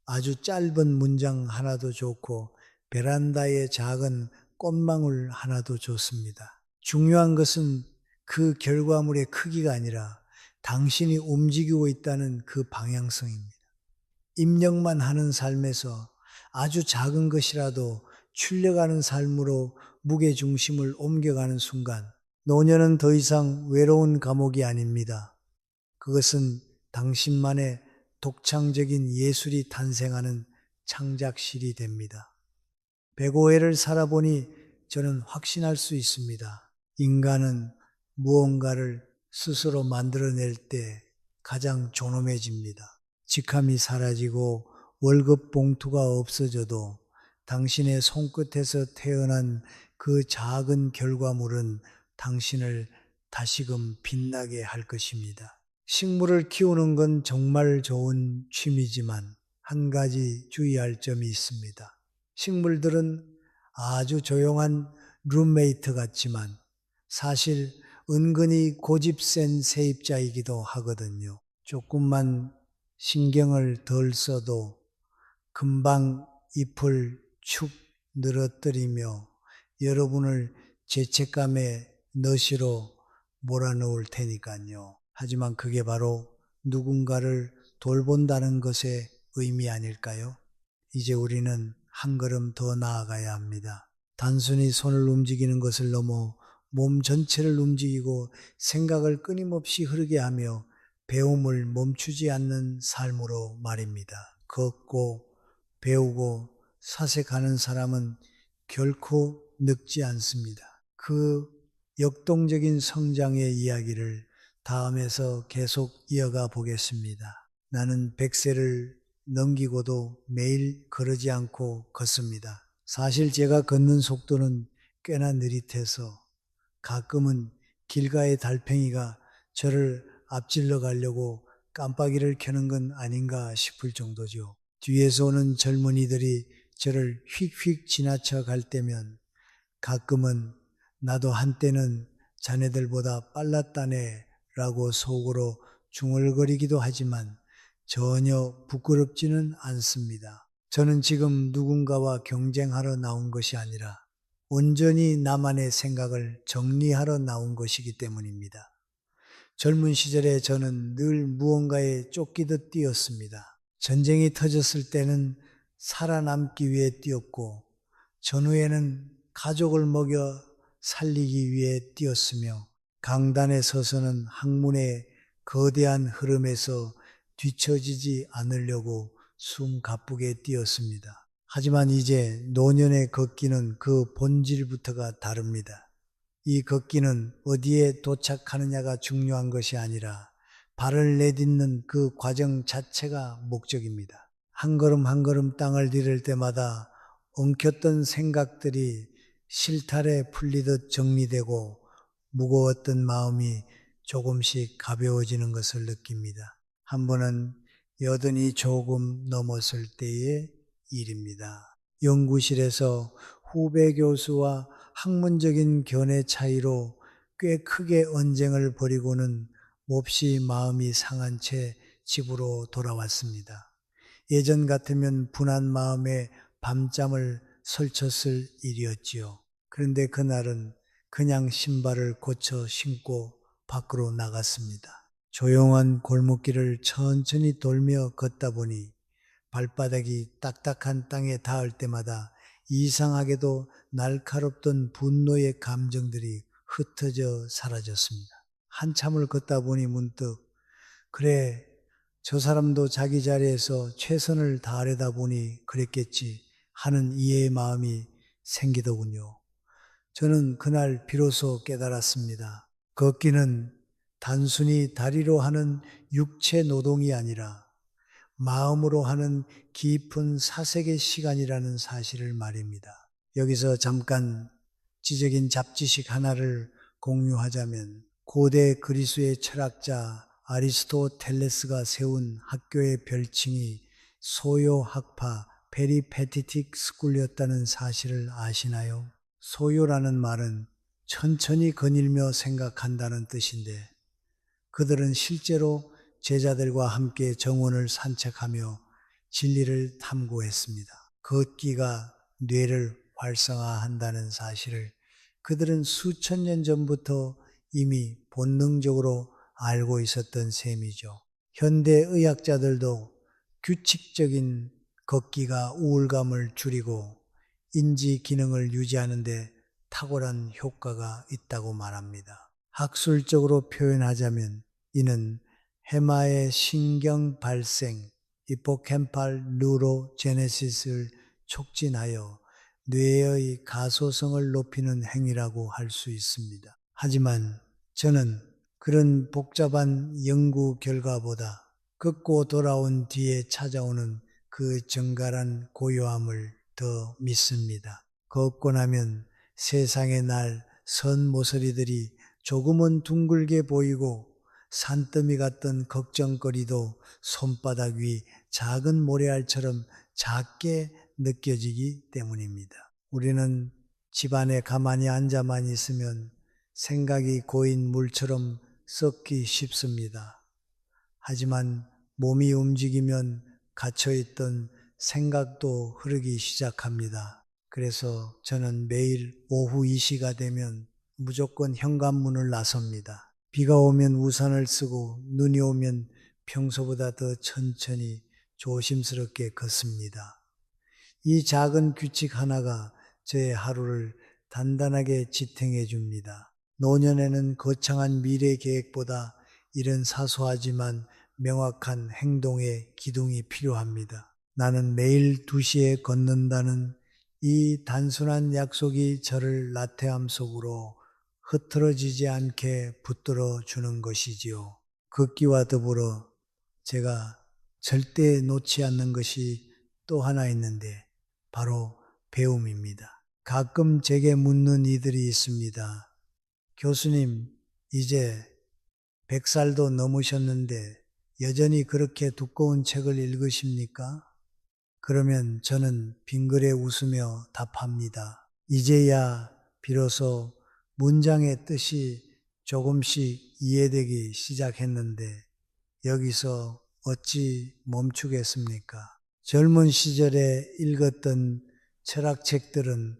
Speaker 1: 아주 짧은 문장 하나도 좋고 베란다에 작은 꽃망울 하나도 좋습니다. 중요한 것은 그 결과물의 크기가 아니라 당신이 움직이고 있다는 그 방향성입니다. 입력만 하는 삶에서 아주 작은 것이라도 출력하는 삶으로 무게중심을 옮겨가는 순간 노년은 더 이상 외로운 감옥이 아닙니다. 그것은 당신만의 독창적인 예술이 탄생하는 창작실이 됩니다. 105회를 살아보니 저는 확신할 수 있습니다. 인간은 무언가를 스스로 만들어낼 때 가장 존엄해집니다. 직함이 사라지고 월급 봉투가 없어져도 당신의 손끝에서 태어난 그 작은 결과물은 당신을 다시금 빛나게 할 것입니다. 식물을 키우는 건 정말 좋은 취미지만 한 가지 주의할 점이 있습니다. 식물들은 아주 조용한 룸메이트 같지만 사실 은근히 고집센 세입자이기도 하거든요. 조금만 신경을 덜 써도 금방 잎을 축 늘어뜨리며 여러분을 죄책감의 너시로 몰아넣을 테니까요. 하지만 그게 바로 누군가를 돌본다는 것의 의미 아닐까요? 이제 우리는 한 걸음 더 나아가야 합니다. 단순히 손을 움직이는 것을 넘어 몸 전체를 움직이고 생각을 끊임없이 흐르게 하며 배움을 멈추지 않는 삶으로 말입니다. 걷고 배우고 사색하는 사람은 결코 늙지 않습니다. 그 역동적인 성장의 이야기를 다음에서 계속 이어가 보겠습니다. 나는 100세를 넘기고도 매일 그러지 않고 걷습니다. 사실 제가 걷는 속도는 꽤나 느릿해서 가끔은 길가의 달팽이가 저를 앞질러 가려고 깜빡이를 켜는 건 아닌가 싶을 정도죠. 뒤에서 오는 젊은이들이 저를 휙휙 지나쳐 갈 때면 가끔은 나도 한때는 자네들보다 빨랐다네 라고 속으로 중얼거리기도 하지만 전혀 부끄럽지는 않습니다. 저는 지금 누군가와 경쟁하러 나온 것이 아니라 온전히 나만의 생각을 정리하러 나온 것이기 때문입니다. 젊은 시절에 저는 늘 무언가에 쫓기듯 뛰었습니다. 전쟁이 터졌을 때는 살아남기 위해 뛰었고 전후에는 가족을 먹여 살리기 위해 뛰었으며 강단에 서서는 학문의 거대한 흐름에서 뒤처지지 않으려고 숨 가쁘게 뛰었습니다. 하지만 이제 노년의 걷기는 그 본질부터가 다릅니다. 이 걷기는 어디에 도착하느냐가 중요한 것이 아니라 발을 내딛는 그 과정 자체가 목적입니다. 한 걸음 한 걸음 땅을 디딜 때마다 엉켰던 생각들이 실타래 풀리듯 정리되고 무거웠던 마음이 조금씩 가벼워지는 것을 느낍니다. 한 번은 여든이 조금 넘었을 때의 일입니다. 연구실에서 후배 교수와 학문적인 견해 차이로 꽤 크게 언쟁을 벌이고는 몹시 마음이 상한 채 집으로 돌아왔습니다. 예전 같으면 분한 마음에 밤잠을 설쳤을 일이었지요. 그런데 그날은 그냥 신발을 고쳐 신고 밖으로 나갔습니다. 조용한 골목길을 천천히 돌며 걷다 보니 발바닥이 딱딱한 땅에 닿을 때마다 이상하게도 날카롭던 분노의 감정들이 흩어져 사라졌습니다. 한참을 걷다 보니 문득 그래, 저 사람도 자기 자리에서 최선을 다하려다 보니 그랬겠지 하는 이해의 마음이 생기더군요. 저는 그날 비로소 깨달았습니다. 걷기는 단순히 다리로 하는 육체 노동이 아니라 마음으로 하는 깊은 사색의 시간이라는 사실을 말입니다. 여기서 잠깐 지적인 잡지식 하나를 공유하자면 고대 그리스의 철학자 아리스토텔레스가 세운 학교의 별칭이 소요학파 페리페티틱 스쿨이었다는 사실을 아시나요? 소요라는 말은 천천히 거닐며 생각한다는 뜻인데 그들은 실제로 제자들과 함께 정원을 산책하며 진리를 탐구했습니다. 걷기가 뇌를 활성화한다는 사실을 그들은 수천 년 전부터 이미 본능적으로 알고 있었던 셈이죠. 현대 의학자들도 규칙적인 걷기가 우울감을 줄이고 인지 기능을 유지하는 데 탁월한 효과가 있다고 말합니다. 학술적으로 표현하자면 이는 해마의 신경 발생, 히포캠팔 뉴로제네시스를 촉진하여 뇌의 가소성을 높이는 행위라고 할 수 있습니다. 하지만 저는 그런 복잡한 연구 결과보다 걷고 돌아온 뒤에 찾아오는 그 정갈한 고요함을 더 믿습니다. 걷고 나면 세상의 날 선 모서리들이 조금은 둥글게 보이고 산더미 같던 걱정거리도 손바닥 위 작은 모래알처럼 작게 느껴지기 때문입니다. 우리는 집안에 가만히 앉아만 있으면 생각이 고인 물처럼 썩기 쉽습니다. 하지만 몸이 움직이면 갇혀있던 생각도 흐르기 시작합니다. 그래서 저는 매일 오후 이 시가 되면 무조건 현관문을 나섭니다. 비가 오면 우산을 쓰고 눈이 오면 평소보다 더 천천히 조심스럽게 걷습니다. 이 작은 규칙 하나가 저의 하루를 단단하게 지탱해 줍니다. 노년에는 거창한 미래 계획보다 이런 사소하지만 명확한 행동의 기둥이 필요합니다. 나는 매일 2시에 걷는다는 이 단순한 약속이 저를 나태함 속으로 흐트러지지 않게 붙들어 주는 것이지요. 걷기와 더불어 제가 절대 놓지 않는 것이 또 하나 있는데 바로 배움입니다. 가끔 제게 묻는 이들이 있습니다. 교수님, 이제 100살도 넘으셨는데 여전히 그렇게 두꺼운 책을 읽으십니까? 그러면 저는 빙그레 웃으며 답합니다. 이제야 비로소 문장의 뜻이 조금씩 이해되기 시작했는데 여기서 어찌 멈추겠습니까? 젊은 시절에 읽었던 철학책들은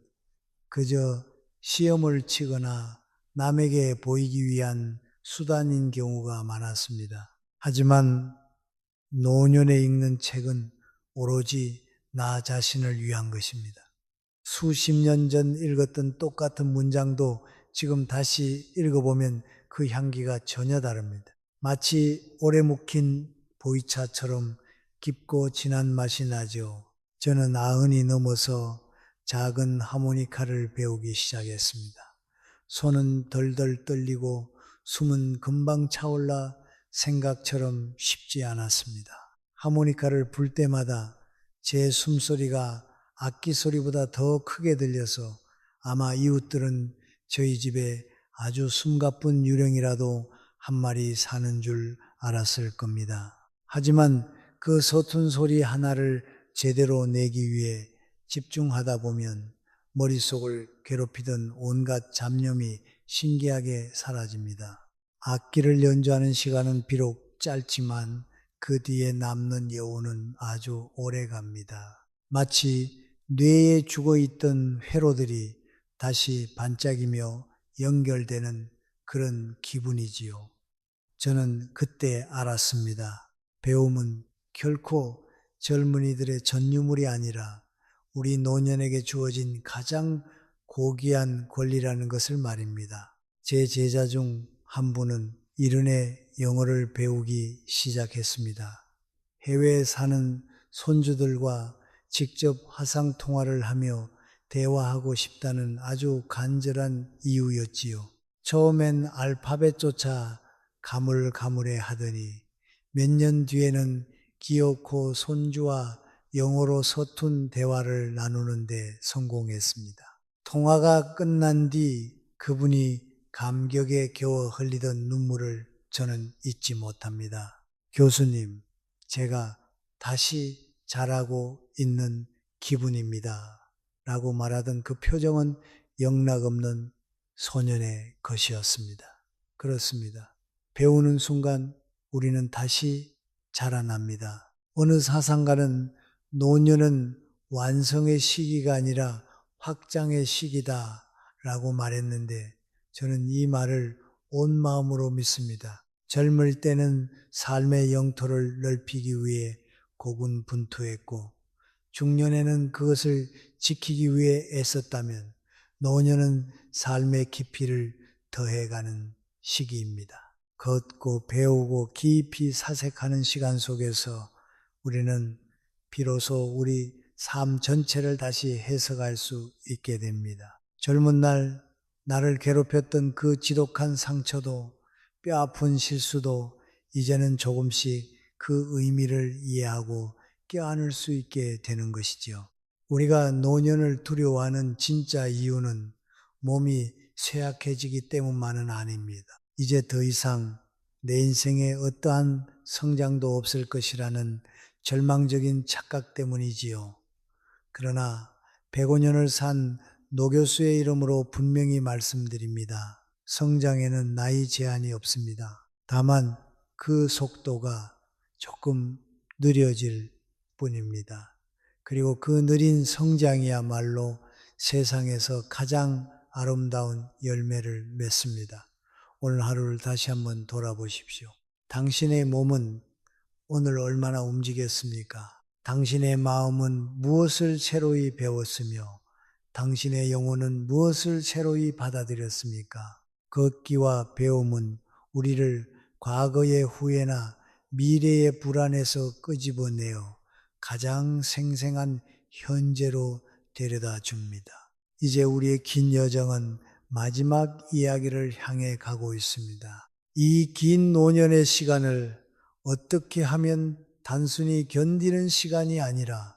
Speaker 1: 그저 시험을 치거나 남에게 보이기 위한 수단인 경우가 많았습니다. 하지만 노년에 읽는 책은 오로지 나 자신을 위한 것입니다. 수십 년 전 읽었던 똑같은 문장도 지금 다시 읽어보면 그 향기가 전혀 다릅니다. 마치 오래 묵힌 보이차처럼 깊고 진한 맛이 나죠. 저는 90이 넘어서 작은 하모니카를 배우기 시작했습니다. 손은 덜덜 떨리고 숨은 금방 차올라 생각처럼 쉽지 않았습니다. 하모니카를 불 때마다 제 숨소리가 악기 소리보다 더 크게 들려서 아마 이웃들은 저희 집에 아주 숨가쁜 유령이라도 한 마리 사는 줄 알았을 겁니다. 하지만 그 서툰 소리 하나를 제대로 내기 위해 집중하다 보면 머릿속을 괴롭히던 온갖 잡념이 신기하게 사라집니다. 악기를 연주하는 시간은 비록 짧지만 그 뒤에 남는 여운은 아주 오래 갑니다. 마치 뇌에 죽어있던 회로들이 다시 반짝이며 연결되는 그런 기분이지요. 저는 그때 알았습니다. 배움은 결코 젊은이들의 전유물이 아니라 우리 노년에게 주어진 가장 고귀한 권리라는 것을 말입니다. 제 제자 중 한 분은 이른해 영어를 배우기 시작했습니다. 해외에 사는 손주들과 직접 화상 통화를 하며 대화하고 싶다는 아주 간절한 이유였지요. 처음엔 알파벳조차 가물가물해 하더니 몇 년 뒤에는 기어코 손주와 영어로 서툰 대화를 나누는데 성공했습니다. 통화가 끝난 뒤 그분이 감격에 겨워 흘리던 눈물을 저는 잊지 못합니다. 교수님, 제가 다시 잘하고 있는 기분입니다. 라고 말하던 그 표정은 영락없는 소년의 것이었습니다. 그렇습니다. 배우는 순간 우리는 다시 자라납니다. 어느 사상가는 노년은 완성의 시기가 아니라 확장의 시기다 라고 말했는데 저는 이 말을 온 마음으로 믿습니다. 젊을 때는 삶의 영토를 넓히기 위해 고군분투했고 중년에는 그것을 지키기 위해 애썼다면 노년은 삶의 깊이를 더해가는 시기입니다. 걷고 배우고 깊이 사색하는 시간 속에서 우리는 비로소 우리 삶 전체를 다시 해석할 수 있게 됩니다. 젊은 날 나를 괴롭혔던 그 지독한 상처도 뼈아픈 실수도 이제는 조금씩 그 의미를 이해하고 껴안을 수 있게 되는 것이죠. 우리가 노년을 두려워하는 진짜 이유는 몸이 쇠약해지기 때문만은 아닙니다. 이제 더 이상 내 인생에 어떠한 성장도 없을 것이라는 절망적인 착각 때문이지요. 그러나 105년을 산 노교수의 이름으로 분명히 말씀드립니다. 성장에는 나이 제한이 없습니다. 다만 그 속도가 조금 느려질 뿐입니다. 그리고 그 느린 성장이야말로 세상에서 가장 아름다운 열매를 맺습니다. 오늘 하루를 다시 한번 돌아보십시오. 당신의 몸은 오늘 얼마나 움직였습니까? 당신의 마음은 무엇을 새로이 배웠으며 당신의 영혼은 무엇을 새로이 받아들였습니까? 걷기와 배움은 우리를 과거의 후회나 미래의 불안에서 끄집어내어 가장 생생한 현재로 데려다 줍니다. 이제 우리의 긴 여정은 마지막 이야기를 향해 가고 있습니다. 이 긴 노년의 시간을 어떻게 하면 단순히 견디는 시간이 아니라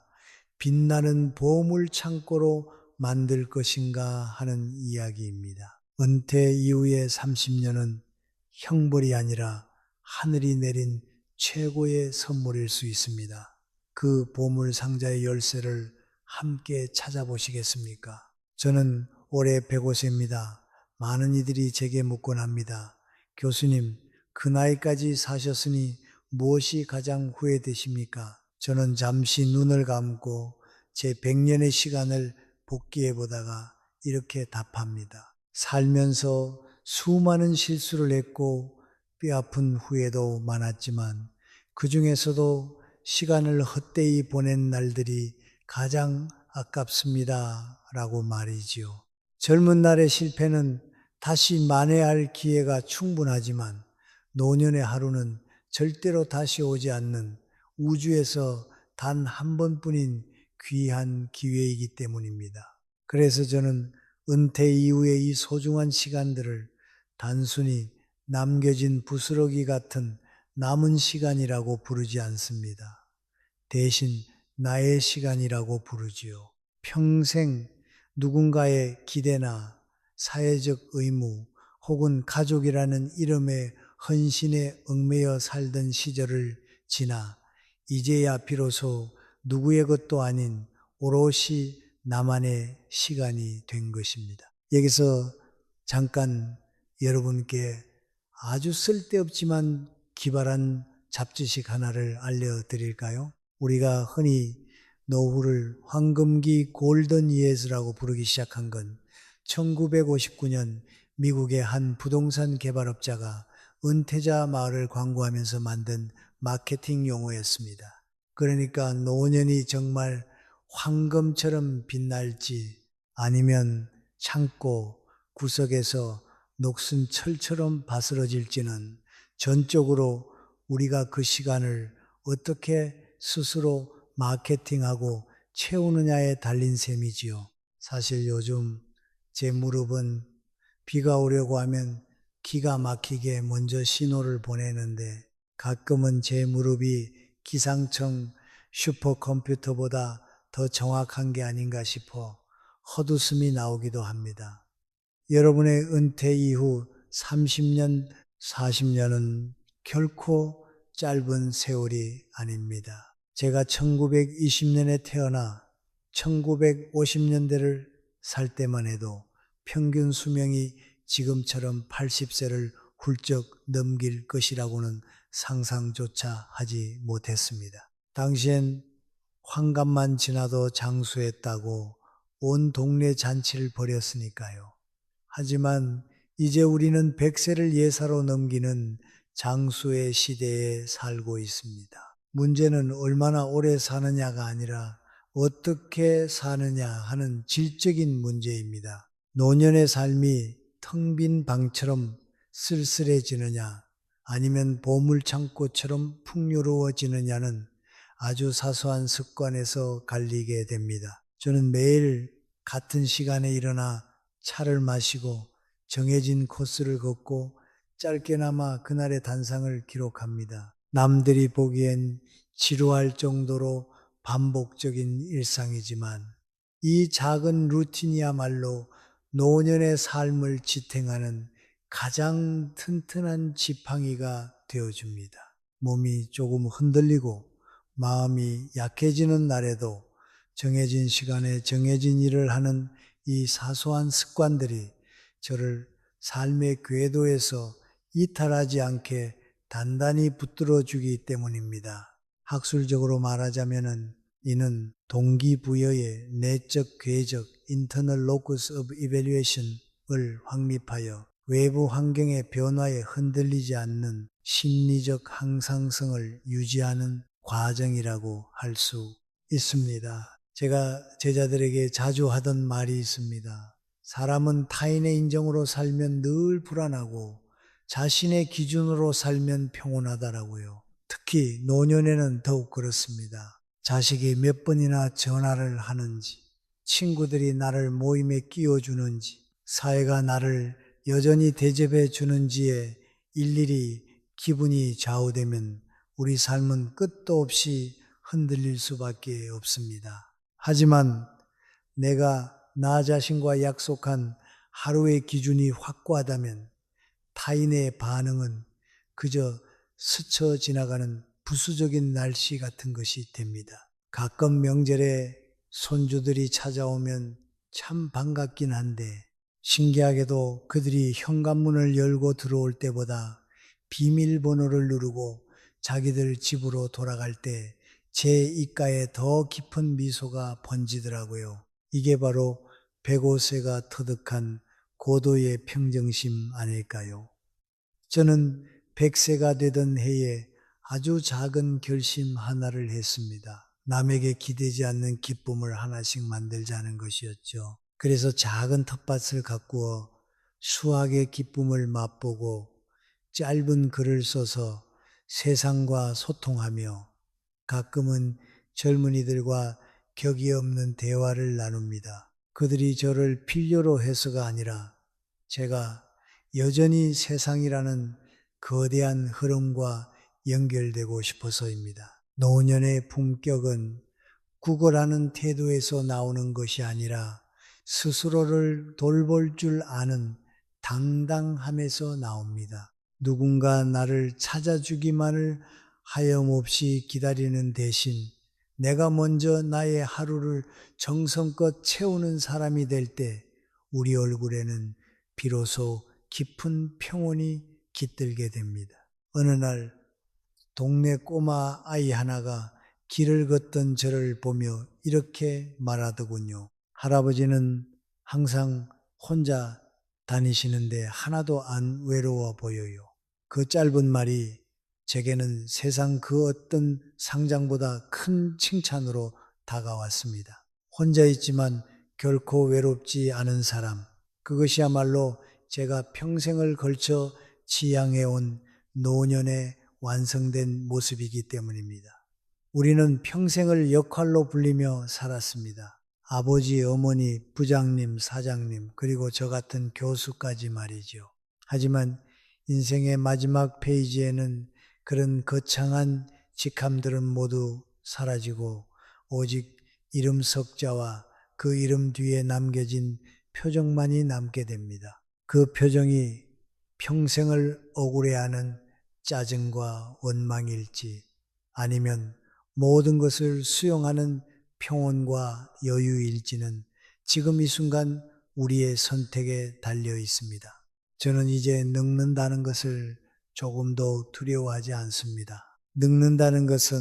Speaker 1: 빛나는 보물 창고로 만들 것인가 하는 이야기입니다. 은퇴 이후의 30년은 형벌이 아니라 하늘이 내린 최고의 선물일 수 있습니다. 그 보물 상자의 열쇠를 함께 찾아보시겠습니까? 저는 올해 105세입니다. 많은 이들이 제게 묻곤 합니다. 교수님, 그 나이까지 사셨으니 무엇이 가장 후회되십니까? 저는 잠시 눈을 감고 제 100년의 시간을 복기해 보다가 이렇게 답합니다. 살면서 수많은 실수를 했고 뼈아픈 후회도 많았지만 그 중에서도 시간을 헛되이 보낸 날들이 가장 아깝습니다. 라고 말이지요. 젊은 날의 실패는 다시 만회할 기회가 충분하지만 노년의 하루는 절대로 다시 오지 않는 우주에서 단 한 번뿐인 귀한 기회이기 때문입니다. 그래서 저는 은퇴 이후의 이 소중한 시간들을 단순히 남겨진 부스러기 같은 남은 시간이라고 부르지 않습니다. 대신 나의 시간이라고 부르지요. 평생 누군가의 기대나 사회적 의무 혹은 가족이라는 이름의 헌신에 얽매여 살던 시절을 지나 이제야 비로소 누구의 것도 아닌 오롯이 나만의 시간이 된 것입니다. 여기서 잠깐 여러분께 아주 쓸데없지만 기발한 잡지식 하나를 알려드릴까요? 우리가 흔히 노후를 황금기 골든 이어즈라고 부르기 시작한 건 1959년 미국의 한 부동산 개발업자가 은퇴자 마을을 광고하면서 만든 마케팅 용어였습니다. 그러니까 노년이 정말 황금처럼 빛날지 아니면 창고 구석에서 녹슨 철처럼 바스러질지는 전적으로 우리가 그 시간을 어떻게 스스로 마케팅하고 채우느냐에 달린 셈이지요. 사실 요즘 제 무릎은 비가 오려고 하면 기가 막히게 먼저 신호를 보내는데 가끔은 제 무릎이 기상청 슈퍼컴퓨터보다 더 정확한 게 아닌가 싶어 헛웃음이 나오기도 합니다. 여러분의 은퇴 이후 30년, 40년은 결코 짧은 세월이 아닙니다. 제가 1920년에 태어나 1950년대를 살 때만 해도 평균 수명이 지금처럼 80세를 훌쩍 넘길 것이라고는 상상조차 하지 못했습니다. 당시엔 환갑만 지나도 장수했다고 온 동네 잔치를 벌였으니까요. 하지만 이제 우리는 100세를 예사로 넘기는 장수의 시대에 살고 있습니다. 문제는 얼마나 오래 사느냐가 아니라 어떻게 사느냐 하는 질적인 문제입니다. 노년의 삶이 텅 빈 방처럼 쓸쓸해지느냐 아니면 보물창고처럼 풍요로워지느냐는 아주 사소한 습관에서 갈리게 됩니다. 저는 매일 같은 시간에 일어나 차를 마시고 정해진 코스를 걷고 짧게나마 그날의 단상을 기록합니다. 남들이 보기엔 지루할 정도로 반복적인 일상이지만 이 작은 루틴이야말로 노년의 삶을 지탱하는 가장 튼튼한 지팡이가 되어줍니다. 몸이 조금 흔들리고 마음이 약해지는 날에도 정해진 시간에 정해진 일을 하는 이 사소한 습관들이 저를 삶의 궤도에서 이탈하지 않게 단단히 붙들어 주기 때문입니다. 학술적으로 말하자면은 이는 동기부여의 내적 궤적 (internal locus of evaluation을) 확립하여 외부 환경의 변화에 흔들리지 않는 심리적 항상성을 유지하는 과정이라고 할 수 있습니다. 제가 제자들에게 자주 하던 말이 있습니다. 사람은 타인의 인정으로 살면 늘 불안하고 자신의 기준으로 살면 평온하다라고요. 특히 노년에는 더욱 그렇습니다. 자식이 몇 번이나 전화를 하는지, 친구들이 나를 모임에 끼워주는지, 사회가 나를 여전히 대접해 주는지에 일일이 기분이 좌우되면 우리 삶은 끝도 없이 흔들릴 수밖에 없습니다. 하지만 내가 나 자신과 약속한 하루의 기준이 확고하다면 타인의 반응은 그저 스쳐 지나가는 부수적인 날씨 같은 것이 됩니다. 가끔 명절에 손주들이 찾아오면 참 반갑긴 한데 신기하게도 그들이 현관문을 열고 들어올 때보다 비밀번호를 누르고 자기들 집으로 돌아갈 때 제 입가에 더 깊은 미소가 번지더라고요. 이게 바로 105세가 터득한 고도의 평정심 아닐까요? 저는 100세가 되던 해에 아주 작은 결심 하나를 했습니다. 남에게 기대지 않는 기쁨을 하나씩 만들자는 것이었죠. 그래서 작은 텃밭을 가꾸어 수학의 기쁨을 맛보고 짧은 글을 써서 세상과 소통하며 가끔은 젊은이들과 격이 없는 대화를 나눕니다. 그들이 저를 필요로 해서가 아니라 제가 여전히 세상이라는 거대한 흐름과 연결되고 싶어서입니다. 노년의 품격은 구걸하는 태도에서 나오는 것이 아니라 스스로를 돌볼 줄 아는 당당함에서 나옵니다. 누군가 나를 찾아주기만을 하염없이 기다리는 대신 내가 먼저 나의 하루를 정성껏 채우는 사람이 될 때 우리 얼굴에는 비로소 깊은 평온이 깃들게 됩니다. 어느 날 동네 꼬마 아이 하나가 길을 걷던 저를 보며 이렇게 말하더군요. 할아버지는 항상 혼자 다니시는데 하나도 안 외로워 보여요. 그 짧은 말이 제게는 세상 그 어떤 상장보다 큰 칭찬으로 다가왔습니다. 혼자 있지만 결코 외롭지 않은 사람, 그것이야말로 제가 평생을 걸쳐 지향해온 노년의 완성된 모습이기 때문입니다. 우리는 평생을 역할로 불리며 살았습니다. 아버지, 어머니, 부장님, 사장님, 그리고 저 같은 교수까지 말이죠. 하지만 인생의 마지막 페이지에는 그런 거창한 직함들은 모두 사라지고 오직 이름 석자와 그 이름 뒤에 남겨진 표정만이 남게 됩니다. 그 표정이 평생을 억울해하는 짜증과 원망일지 아니면 모든 것을 수용하는 평온과 여유일지는 지금 이 순간 우리의 선택에 달려 있습니다. 저는 이제 늙는다는 것을 조금도 두려워하지 않습니다. 늙는다는 것은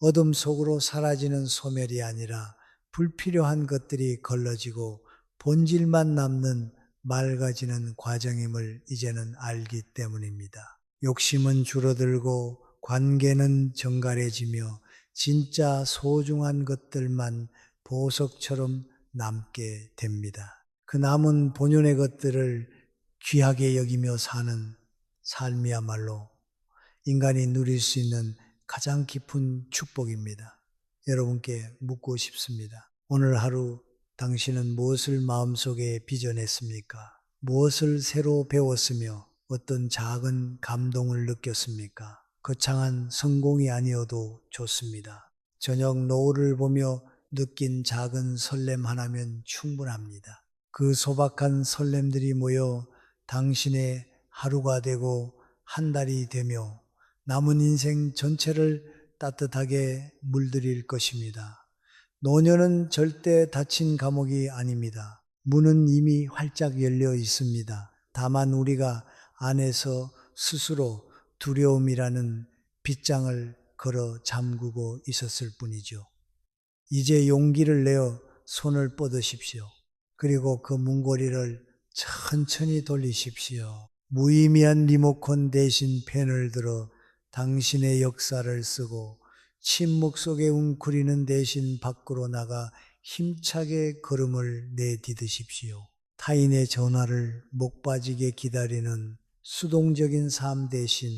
Speaker 1: 어둠 속으로 사라지는 소멸이 아니라 불필요한 것들이 걸러지고 본질만 남는 맑아지는 과정임을 이제는 알기 때문입니다. 욕심은 줄어들고 관계는 정갈해지며 진짜 소중한 것들만 보석처럼 남게 됩니다. 그 남은 본연의 것들을 귀하게 여기며 사는 삶이야말로 인간이 누릴 수 있는 가장 깊은 축복입니다. 여러분께 묻고 싶습니다. 오늘 하루 당신은 무엇을 마음속에 빚어냈습니까? 무엇을 새로 배웠으며 어떤 작은 감동을 느꼈습니까? 거창한 성공이 아니어도 좋습니다. 저녁 노을을 보며 느낀 작은 설렘 하나면 충분합니다. 그 소박한 설렘들이 모여 당신의 하루가 되고 한 달이 되며 남은 인생 전체를 따뜻하게 물들일 것입니다. 노년은 절대 닫힌 감옥이 아닙니다. 문은 이미 활짝 열려 있습니다. 다만 우리가 안에서 스스로 두려움이라는 빗장을 걸어 잠그고 있었을 뿐이죠. 이제 용기를 내어 손을 뻗으십시오. 그리고 그 문고리를 천천히 돌리십시오. 무의미한 리모컨 대신 펜을 들어 당신의 역사를 쓰고 침묵 속에 웅크리는 대신 밖으로 나가 힘차게 걸음을 내디디십시오. 타인의 전화를 목 빠지게 기다리는 수동적인 삶 대신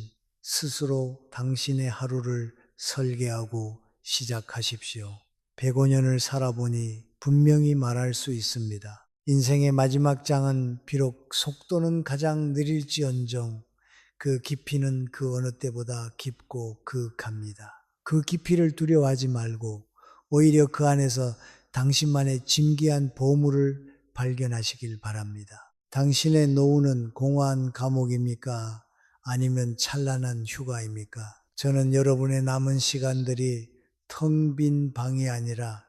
Speaker 1: 스스로 당신의 하루를 설계하고 시작하십시오. 105년을 살아보니 분명히 말할 수 있습니다. 인생의 마지막 장은 비록 속도는 가장 느릴지언정 그 깊이는 그 어느 때보다 깊고 그윽합니다. 그 깊이를 두려워하지 말고 오히려 그 안에서 당신만의 진귀한 보물을 발견하시길 바랍니다. 당신의 노후는 공허한 감옥입니까? 아니면 찬란한 휴가입니까? 저는 여러분의 남은 시간들이 텅 빈 방이 아니라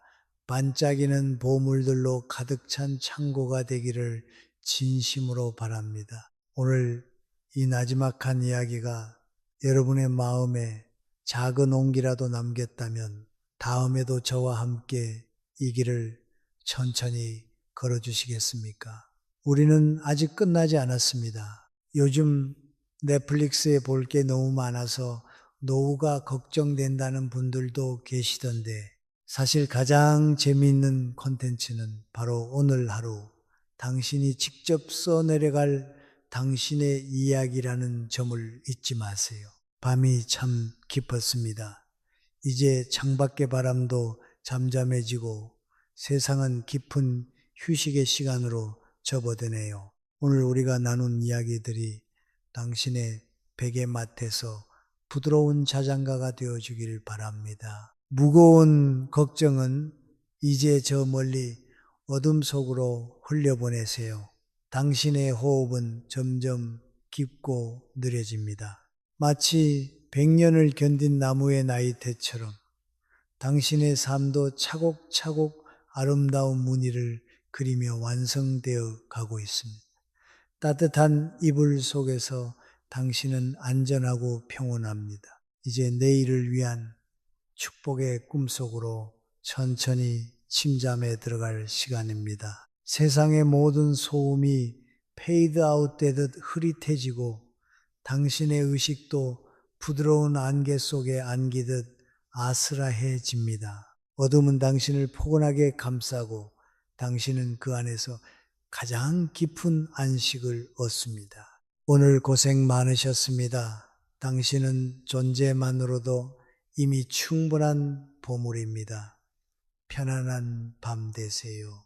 Speaker 1: 반짝이는 보물들로 가득 찬 창고가 되기를 진심으로 바랍니다. 오늘 이 나지막한 이야기가 여러분의 마음에 작은 온기라도 남겼다면 다음에도 저와 함께 이 길을 천천히 걸어주시겠습니까? 우리는 아직 끝나지 않았습니다. 요즘 넷플릭스에 볼 게 너무 많아서 노후가 걱정된다는 분들도 계시던데 사실 가장 재미있는 콘텐츠는 바로 오늘 하루 당신이 직접 써내려갈 당신의 이야기라는 점을 잊지 마세요. 밤이 참 깊었습니다. 이제 창밖의 바람도 잠잠해지고 세상은 깊은 휴식의 시간으로 접어드네요. 오늘 우리가 나눈 이야기들이 당신의 베개맡에서 부드러운 자장가가 되어주길 바랍니다. 무거운 걱정은 이제 저 멀리 어둠 속으로 흘려보내세요. 당신의 호흡은 점점 깊고 느려집니다. 마치 100년을 견딘 나무의 나이테처럼 당신의 삶도 차곡차곡 아름다운 무늬를 그리며 완성되어 가고 있습니다. 따뜻한 이불 속에서 당신은 안전하고 평온합니다. 이제 내일을 위한 축복의 꿈속으로 천천히 침잠에 들어갈 시간입니다. 세상의 모든 소음이 페이드 아웃되듯 흐릿해지고 당신의 의식도 부드러운 안개 속에 안기듯 아스라해집니다. 어둠은 당신을 포근하게 감싸고 당신은 그 안에서 가장 깊은 안식을 얻습니다. 오늘 고생 많으셨습니다. 당신은 존재만으로도 이미 충분한 보물입니다. 편안한 밤 되세요.